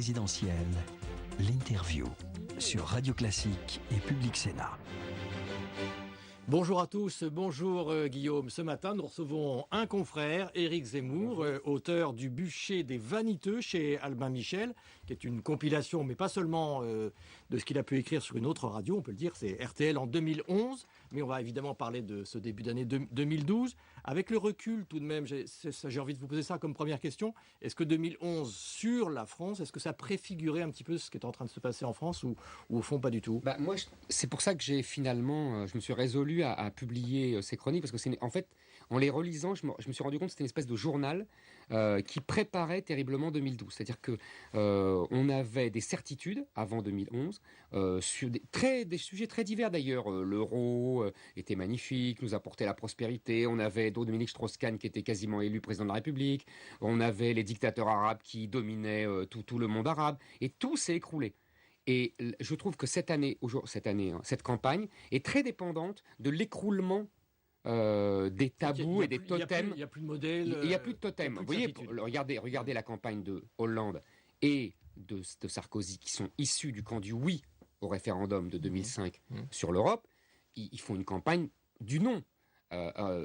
présidentielle, l'interview sur Radio Classique et Public Sénat. Bonjour à tous, bonjour Guillaume. Ce matin, nous recevons un confrère, Éric Zemmour, auteur du Bûcher des Vaniteux chez Albin Michel, qui est une compilation, mais pas seulement de ce qu'il a pu écrire sur une autre radio, on peut le dire, c'est RTL en 2011, mais on va évidemment parler de ce début d'année 2012. Avec le recul tout de même, j'ai envie de vous poser ça comme première question, est-ce que 2011 sur la France, est-ce que ça préfigurait un petit peu ce qui est en train de se passer en France ou au fond pas du tout ? Moi, c'est pour ça que j'ai finalement, je me suis résolu à publier ces chroniques, parce que c'est, en fait, en les relisant, je me suis rendu compte que c'était une espèce de journal qui préparait terriblement 2012. C'est-à-dire que on avait des certitudes avant 2011 sur des sujets très divers d'ailleurs. L'euro était magnifique, nous apportait la prospérité. On avait Dominique Strauss-Kahn qui était quasiment élu président de la République. On avait les dictateurs arabes qui dominaient tout le monde arabe. Et tout s'est écroulé. Et je trouve que cette campagne est très dépendante de l'écroulement des tabous et des totems. Il n'y a plus de modèle. Il n'y a plus de totems. Vous voyez, regardez la campagne de Hollande et de Sarkozy, qui sont issus du camp du oui au référendum de 2005 sur l'Europe. Ils font une campagne du non.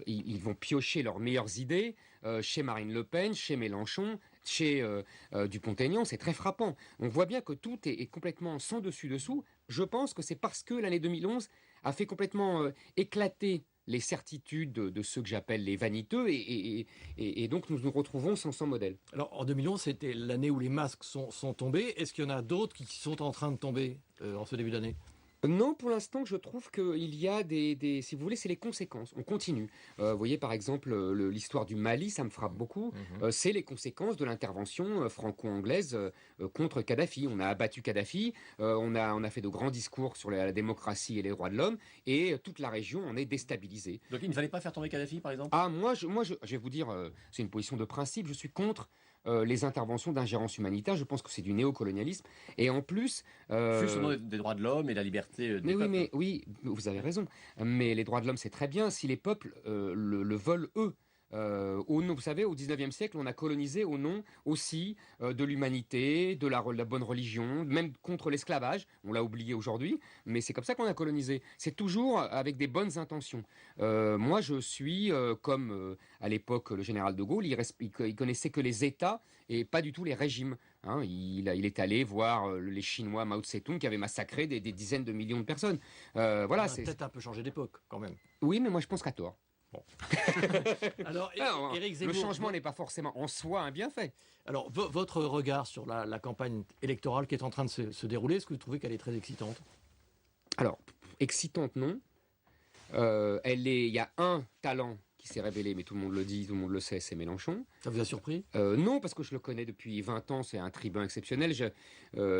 Ils vont piocher leurs meilleures idées chez Marine Le Pen, chez Mélenchon, chez Dupont-Aignan. C'est très frappant. On voit bien que tout est complètement sans dessus-dessous. Je pense que c'est parce que l'année 2011 a fait complètement éclater les certitudes de ceux que j'appelle les vaniteux, et donc nous nous retrouvons sans modèle. Alors en 2011, c'était l'année où les masques sont tombés. Est-ce qu'il y en a d'autres qui sont en train de tomber en ce début d'année ? Non, pour l'instant, je trouve qu'il y a si vous voulez, c'est les conséquences. On continue. Vous voyez, par exemple, l'histoire du Mali, ça me frappe beaucoup. C'est les conséquences de l'intervention franco-anglaise contre Kadhafi. On a abattu Kadhafi, on a fait de grands discours sur la démocratie et les droits de l'homme, et toute la région en est déstabilisée. Donc il ne fallait pas faire tomber Kadhafi, par exemple ? Moi, je vais vous dire, c'est une position de principe. Je suis contre les interventions d'ingérence humanitaire. Je pense que c'est du néocolonialisme. Et en plus... Juste au nom des droits de l'homme et de la liberté des peuples. Oui, vous avez raison. Mais les droits de l'homme, c'est très bien si les peuples le veulent eux. Vous savez, au 19e siècle, on a colonisé au nom aussi de l'humanité, de la bonne religion, même contre l'esclavage. On l'a oublié aujourd'hui, mais c'est comme ça qu'on a colonisé. C'est toujours avec des bonnes intentions. Moi, je suis comme à l'époque le général de Gaulle, il connaissait que les États et pas du tout les régimes. Il est allé voir les Chinois, Mao Tse-tung, qui avait massacré des dizaines de millions de personnes. Voilà, c'est peut-être un peu changé d'époque, quand même. Oui, mais moi, je pense qu'à tort. Bon. Alors, Éric Zemmour, le changement n'est pas forcément en soi un bienfait. Alors, votre regard sur la campagne électorale qui est en train de se dérouler, est-ce que vous trouvez qu'elle est très excitante ? Alors, excitante, non. Il y a un talent qui s'est révélé, mais tout le monde le dit, tout le monde le sait, c'est Mélenchon. Ça vous a surpris ? Non, parce que je le connais depuis 20 ans, c'est un tribun exceptionnel.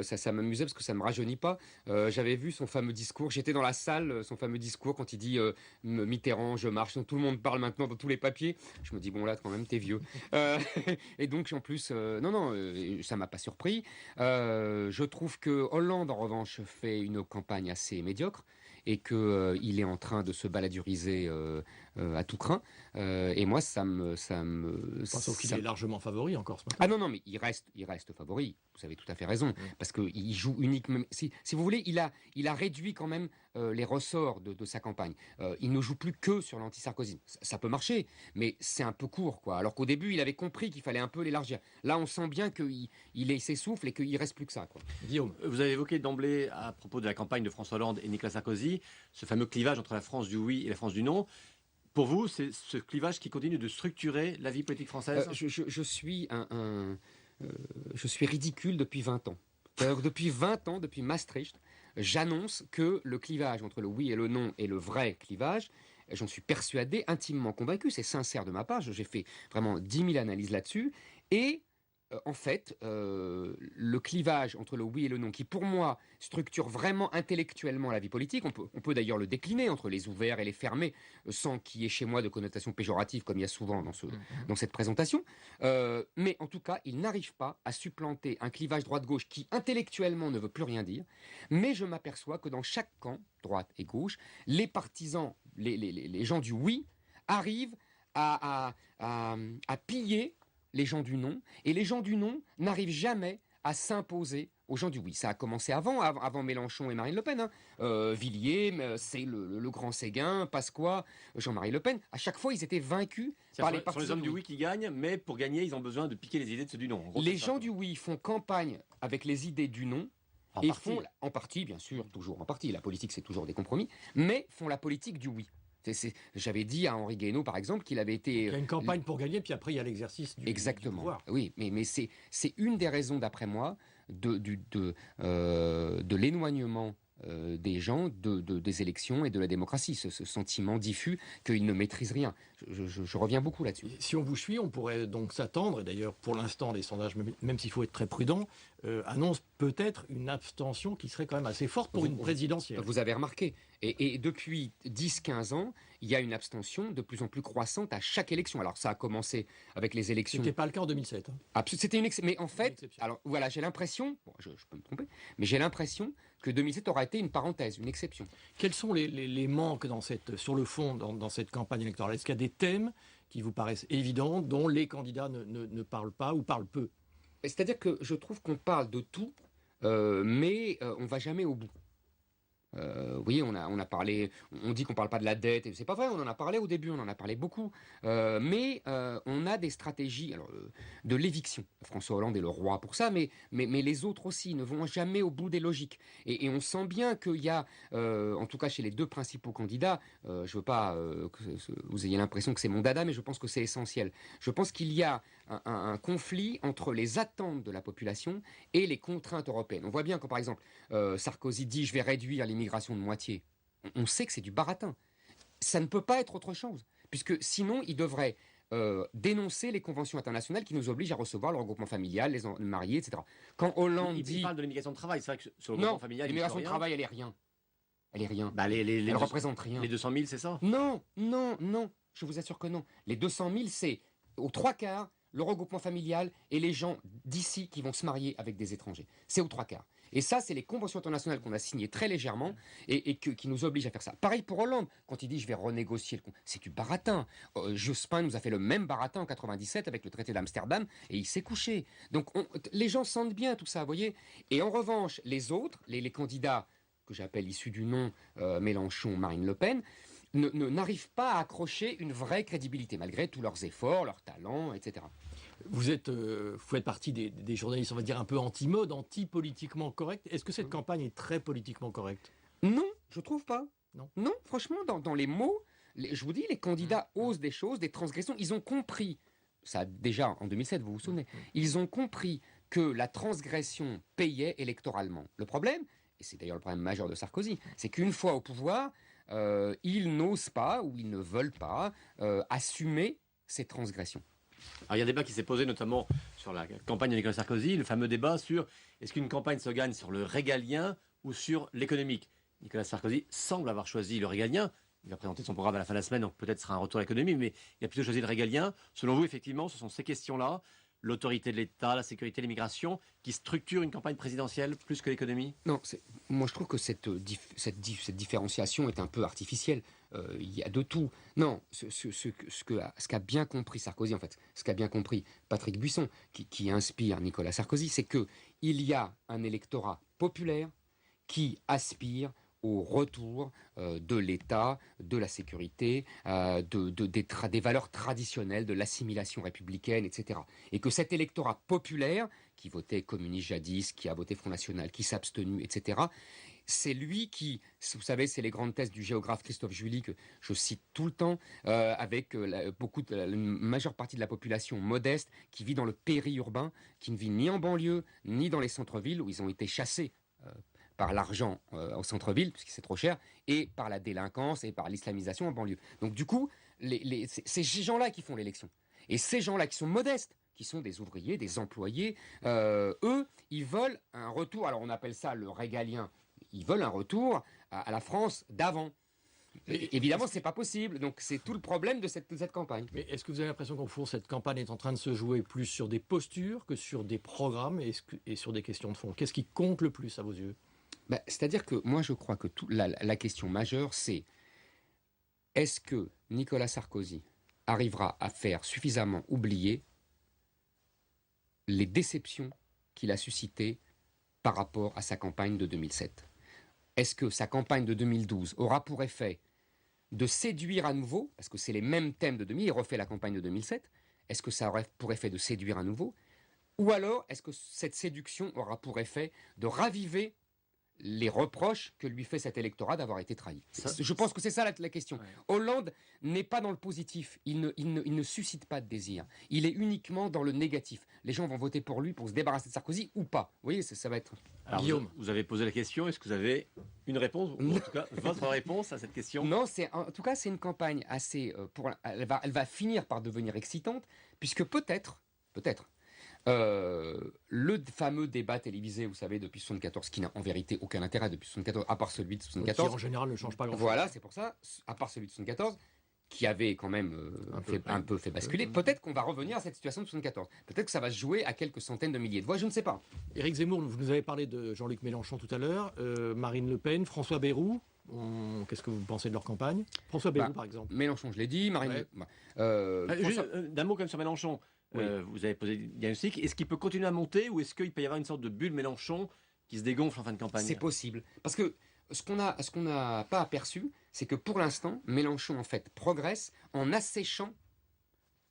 Ça m'amusait parce que ça ne me rajeunit pas. J'avais vu son fameux discours, j'étais dans la salle, son fameux discours quand il dit Mitterrand, je marche, tout le monde parle maintenant dans tous les papiers. Je me dis, bon là, quand même, t'es vieux. Et donc, en plus, ça m'a pas surpris. Je trouve que Hollande, en revanche, fait une campagne assez médiocre et qu'il est en train de se baladuriser à tout crin. Et moi, sauf qu'il est largement favori encore ce matin. Ah non, mais il reste favori. Vous avez tout à fait raison. Parce qu'il joue uniquement... Si vous voulez, il a réduit quand même les ressorts de sa campagne. Il ne joue plus que sur l'anti-Sarkozy. Ça peut marcher, mais c'est un peu court, quoi. Alors qu'au début, il avait compris qu'il fallait un peu l'élargir. Là, on sent bien qu'il s'essouffle et qu'il reste plus que ça, quoi. Guillaume, vous avez évoqué d'emblée, à propos de la campagne de François Hollande et Nicolas Sarkozy, ce fameux clivage entre la France du oui et la France du non. Pour vous, c'est ce clivage qui continue de structurer la vie politique française ? Je suis ridicule depuis 20 ans. Depuis 20 ans, depuis Maastricht, j'annonce que le clivage entre le oui et le non est le vrai clivage. J'en suis persuadé, intimement convaincu, c'est sincère de ma part, j'ai fait vraiment 10 000 analyses là-dessus. Et en fait, le clivage entre le oui et le non, qui pour moi structure vraiment intellectuellement la vie politique, on peut d'ailleurs le décliner entre les ouverts et les fermés, sans qu'il y ait chez moi de connotation péjorative, comme il y a souvent dans cette présentation. Mais en tout cas, il n'arrive pas à supplanter un clivage droite-gauche qui intellectuellement ne veut plus rien dire. Mais je m'aperçois que dans chaque camp, droite et gauche, les partisans, les gens du oui, arrivent à piller les gens du non, et les gens du non n'arrivent jamais à s'imposer aux gens du oui. Ça a commencé avant Mélenchon et Marine Le Pen. Villiers, c'est le grand Séguin, Pasqua, Jean-Marie Le Pen. À chaque fois, ils étaient vaincus par les Ce sont partisans les hommes du oui qui gagnent, mais pour gagner, ils ont besoin de piquer les idées de ceux du non. En gros, Les c'est ça, gens quoi. du oui font campagne avec les idées du non. En Et partie. font, en partie, bien sûr, toujours en partie, la politique c'est toujours des compromis, mais font la politique du oui. J'avais dit à Henri Guénaud, par exemple, qu'il avait été... Il y a une campagne pour gagner, puis après il y a l'exercice du Exactement. pouvoir. Oui, mais c'est une des raisons, d'après moi, de l'éloignement des gens des élections et de la démocratie, ce sentiment diffus qu'ils ne maîtrisent rien. Je reviens beaucoup là-dessus. Si on vous suit, on pourrait donc s'attendre, et d'ailleurs pour l'instant les sondages, même s'il faut être très prudent, annoncent peut-être une abstention qui serait quand même assez forte pour une présidentielle. Vous avez remarqué, et depuis 10-15 ans, il y a une abstention de plus en plus croissante à chaque élection. Alors ça a commencé avec les Ce élections... n'était pas le cas en 2007. C'était une exception. Mais en fait, exception. alors voilà, j'ai l'impression, bon, je peux me tromper, mais j'ai l'impression que 2007 aura été une parenthèse, une exception. Quels sont les manques sur le fond dans cette campagne électorale? Est-ce qu'il y a des thèmes qui vous paraissent évidents, dont les candidats ne parlent pas ou parlent peu? C'est-à-dire que je trouve qu'on parle de tout, mais on va jamais au bout. Vous voyez, on a parlé, on dit qu'on parle pas de la dette, et c'est pas vrai, on en a parlé au début, on en a parlé beaucoup, mais on a des stratégies de l'éviction. François Hollande est le roi pour ça, mais les autres aussi ne vont jamais au bout des logiques. Et on sent bien qu'il y a, en tout cas chez les deux principaux candidats, je veux pas que vous ayez l'impression que c'est mon dada, mais je pense que c'est essentiel. Je pense qu'il y a un conflit entre les attentes de la population et les contraintes européennes. On voit bien quand, par exemple, Sarkozy dit « je vais réduire l'immigration de moitié ». On sait que c'est du baratin. Ça ne peut pas être autre chose, puisque sinon, il devrait dénoncer les conventions internationales qui nous obligent à recevoir le regroupement familial, les mariés, etc. Quand Hollande Il dit... parle de l'immigration de travail, c'est vrai que sur le Non, groupe familial, l'immigration de il ne travail, elle est rien. Elle est rien. Bah, Elle deux- représente rien. les 200 000, c'est ça? Non, je vous assure que non. Les 200 000, c'est aux 3/4 le regroupement familial et les gens d'ici qui vont se marier avec des étrangers. C'est aux 3/4. Et ça, c'est les conventions internationales qu'on a signées très légèrement et qui nous obligent à faire ça. Pareil pour Hollande, quand il dit « je vais renégocier le... » C'est du baratin. Jospin nous a fait le même baratin en 97 avec le traité d'Amsterdam et il s'est couché. Donc les gens sentent bien tout ça, vous voyez. Et en revanche, les autres, les candidats que j'appelle issus du nom Mélenchon, Marine Le Pen, n'arrivent pas à accrocher une vraie crédibilité, malgré tous leurs efforts, leurs talents, etc. Vous faites partie des journalistes, on va dire, un peu anti-mode, anti-politiquement correct. Est-ce que cette campagne est très politiquement correcte? Non, je trouve pas. Non. Franchement, dans les mots, je vous dis, les candidats osent des choses, des transgressions. Ils ont compris, ça déjà en 2007, vous vous souvenez, ils ont compris que la transgression payait électoralement. Le problème, et c'est d'ailleurs le problème majeur de Sarkozy, c'est qu'une fois au pouvoir, ils n'osent pas ou ils ne veulent pas assumer ces transgressions. Alors, il y a un débat qui s'est posé notamment sur la campagne de Nicolas Sarkozy, le fameux débat sur est-ce qu'une campagne se gagne sur le régalien ou sur l'économique. Nicolas Sarkozy semble avoir choisi le régalien. Il va présenter son programme à la fin de la semaine, donc peut-être sera un retour à l'économie, mais il a plutôt choisi le régalien. Selon vous, effectivement, ce sont ces questions-là, l'autorité de l'État, la sécurité, l'immigration, qui structurent une campagne présidentielle plus que l'économie? Non, moi je trouve que cette différenciation est un peu artificielle. Il y a de tout. Non, ce qu'a bien compris Sarkozy, en fait, ce qu'a bien compris Patrick Buisson, qui inspire Nicolas Sarkozy, c'est qu'il y a un électorat populaire qui aspire au retour de l'État, de la sécurité, des valeurs traditionnelles, de l'assimilation républicaine, etc. Et que cet électorat populaire, qui votait communiste jadis, qui a voté Front National, qui s'est abstenu, etc., c'est lui qui, vous savez, c'est les grandes thèses du géographe Christophe July, que je cite tout le temps, avec la majeure partie de la population modeste qui vit dans le périurbain, qui ne vit ni en banlieue, ni dans les centres-villes, où ils ont été chassés par l'argent au centre-ville, puisque c'est trop cher, et par la délinquance et par l'islamisation en banlieue. Donc du coup, c'est ces gens-là qui font l'élection. Et ces gens-là qui sont modestes, qui sont des ouvriers, des employés, eux, ils veulent un retour, alors on appelle ça le régalien, ils veulent un retour à la France d'avant. Évidemment, c'est pas possible, donc c'est tout le problème de cette campagne. Mais est-ce que vous avez l'impression qu'au fond, cette campagne est en train de se jouer plus sur des postures que sur des programmes et sur des questions de fond? Qu'est-ce qui compte le plus à vos yeux? C'est-à-dire que moi, je crois que la question majeure, c'est est-ce que Nicolas Sarkozy arrivera à faire suffisamment oublier les déceptions qu'il a suscité par rapport à sa campagne de 2007. Est-ce que sa campagne de 2012 aura pour effet de séduire à nouveau, parce que c'est les mêmes thèmes de 2000, il refait la campagne de 2007, est-ce que ça aurait pour effet de séduire à nouveau? Ou alors, est-ce que cette séduction aura pour effet de raviver les reproches que lui fait cet électorat d'avoir été trahi? Je pense que c'est ça la question. Ouais. Hollande n'est pas dans le positif, il ne suscite pas de désir. Il est uniquement dans le négatif. Les gens vont voter pour lui pour se débarrasser de Sarkozy ou pas. Vous voyez, ça va être... Alors, Guillaume. vous avez posé la question, est-ce que vous avez une réponse, ou en tout cas votre réponse à cette question? Non, en tout cas, c'est une campagne assez... elle va finir par devenir excitante, puisque peut-être, le fameux débat télévisé, vous savez, depuis 1974, qui n'a en vérité aucun intérêt depuis 1974, à part celui de Qui 1974. en général ne change pas grand-chose. Voilà, c'est pour ça, à part celui de 1974, qui avait quand même un peu fait basculer. Peut-être qu'on va revenir à cette situation de 1974. Peut-être que ça va se jouer à quelques centaines de milliers de voix, je ne sais pas. Éric Zemmour, vous nous avez parlé de Jean-Luc Mélenchon tout à l'heure, Marine Le Pen, François Bayrou. Qu'est-ce que vous pensez de leur campagne? François Bayrou, par exemple. Mélenchon, je l'ai dit, Marine Ouais. Juste, d'un mot comme sur Mélenchon. Oui. Vous avez posé le diagnostic. Est-ce qu'il peut continuer à monter ou est-ce qu'il peut y avoir une sorte de bulle Mélenchon qui se dégonfle en fin de campagne? C'est possible. Parce que ce qu'on n'a pas aperçu, c'est que pour l'instant, Mélenchon, en fait, progresse en asséchant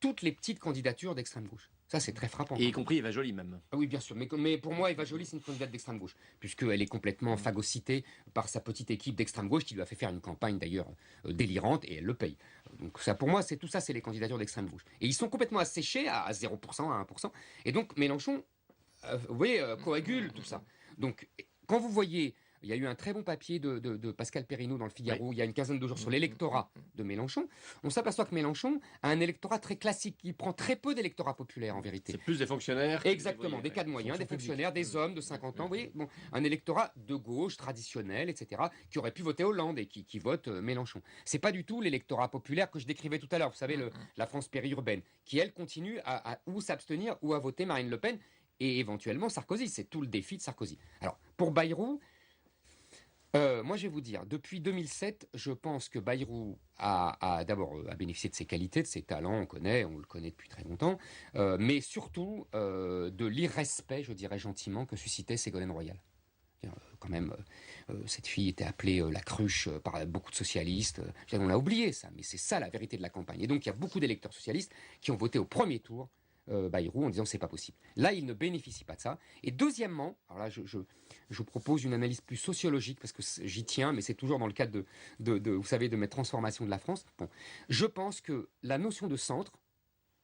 toutes les petites candidatures d'extrême gauche. Ça, c'est très frappant. Et y compris Eva Joly même. Ah oui, bien sûr. Mais pour moi, Eva Joly, c'est une candidate d'extrême gauche, puisqu'elle est complètement phagocytée par sa petite équipe d'extrême gauche qui lui a fait faire une campagne d'ailleurs délirante, et elle le paye. Donc ça, pour moi, tout ça, c'est les candidatures d'extrême gauche. Et ils sont complètement asséchés à 0%, à 1%. Et donc Mélenchon, vous voyez, coagule tout ça. Donc quand vous voyez... Il y a eu un très bon papier de Pascal Perrineau dans le Figaro, il y a une quinzaine de jours, sur l'électorat de Mélenchon. On s'aperçoit que Mélenchon a un électorat très classique. Il prend très peu d'électorat populaire, en vérité. C'est plus des fonctionnaires. Exactement, des cadres moyens, des fonctionnaires, des hommes de 50 ans. Vous voyez, bon, un électorat de gauche, traditionnel, etc., qui aurait pu voter Hollande et qui vote Mélenchon. C'est pas du tout l'électorat populaire que je décrivais tout à l'heure. Vous savez, la France périurbaine, qui, elle, continue à ou s'abstenir ou à voter Marine Le Pen et éventuellement Sarkozy. C'est tout le défi de Sarkozy. Alors, pour Bayrou... moi, je vais vous dire, depuis 2007, je pense que Bayrou a d'abord bénéficié de ses qualités, de ses talents, on le connaît depuis très longtemps, mais surtout de l'irrespect, je dirais gentiment, que suscitait Ségolène Royal. Quand même, cette fille était appelée la cruche par beaucoup de socialistes. On l'a oublié ça, mais c'est ça la vérité de la campagne. Et donc, il y a beaucoup d'électeurs socialistes qui ont voté au premier tour Bayrou en disant que c'est pas possible. Là, il ne bénéficie pas de ça. Et deuxièmement, alors là, je propose une analyse plus sociologique parce que j'y tiens, mais c'est toujours dans le cadre vous savez, de mes transformations de la France. Bon, je pense que la notion de centre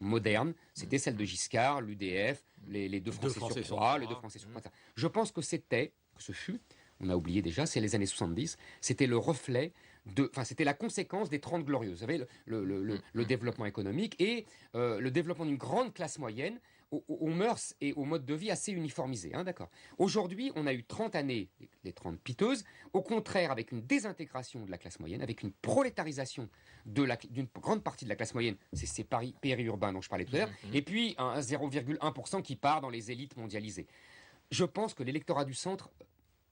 moderne, c'était celle de Giscard, l'UDF, les deux Français sur trois, les deux Français sur trois. Je pense que ce fut, on a oublié déjà, c'est les années 70, c'était le reflet c'était la conséquence des 30 glorieuses. Vous savez, le développement économique et le développement d'une grande classe moyenne aux mœurs et au mode de vie assez uniformisés. Hein, d'accord. Aujourd'hui, on a eu 30 années, les 30 piteuses, au contraire, avec une désintégration de la classe moyenne, avec une prolétarisation d'une grande partie de la classe moyenne, c'est ces périurbains dont je parlais tout à l'heure, et puis un 0,1% qui part dans les élites mondialisées. Je pense que l'électorat du centre...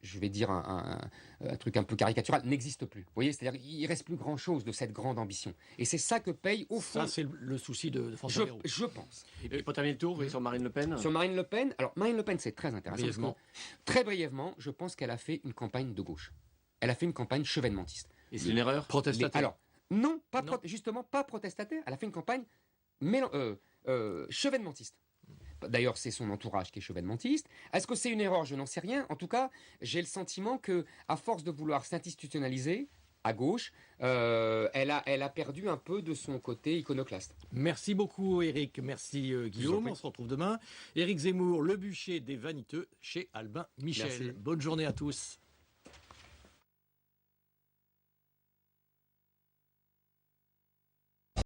je vais dire un truc un peu caricatural, n'existe plus. Vous voyez, c'est-à-dire qu'il ne reste plus grand-chose de cette grande ambition. Et c'est ça que paye, au fond... Ça, c'est le souci de François Bayrou. Je pense. Et puis pour terminer le tour, sur Marine Le Pen. Sur Marine Le Pen, alors Marine Le Pen, c'est très intéressant. Brièvement. Très brièvement, je pense qu'elle a fait une campagne de gauche. Elle a fait une campagne chevènementiste. Et c'est une erreur? Protestataire. Alors, non, justement, pas protestataire. Elle a fait une campagne chevènementiste. D'ailleurs, c'est son entourage qui est chevènementiste. Est-ce que c'est une erreur? Je n'en sais rien. En tout cas, j'ai le sentiment que, à force de vouloir s'institutionnaliser à gauche, elle a perdu un peu de son côté iconoclaste. Merci beaucoup, Éric. Merci, Guillaume. On se retrouve demain. Éric Zemmour, le bûcher des vaniteux, chez Albin Michel. Merci. Bonne journée à tous.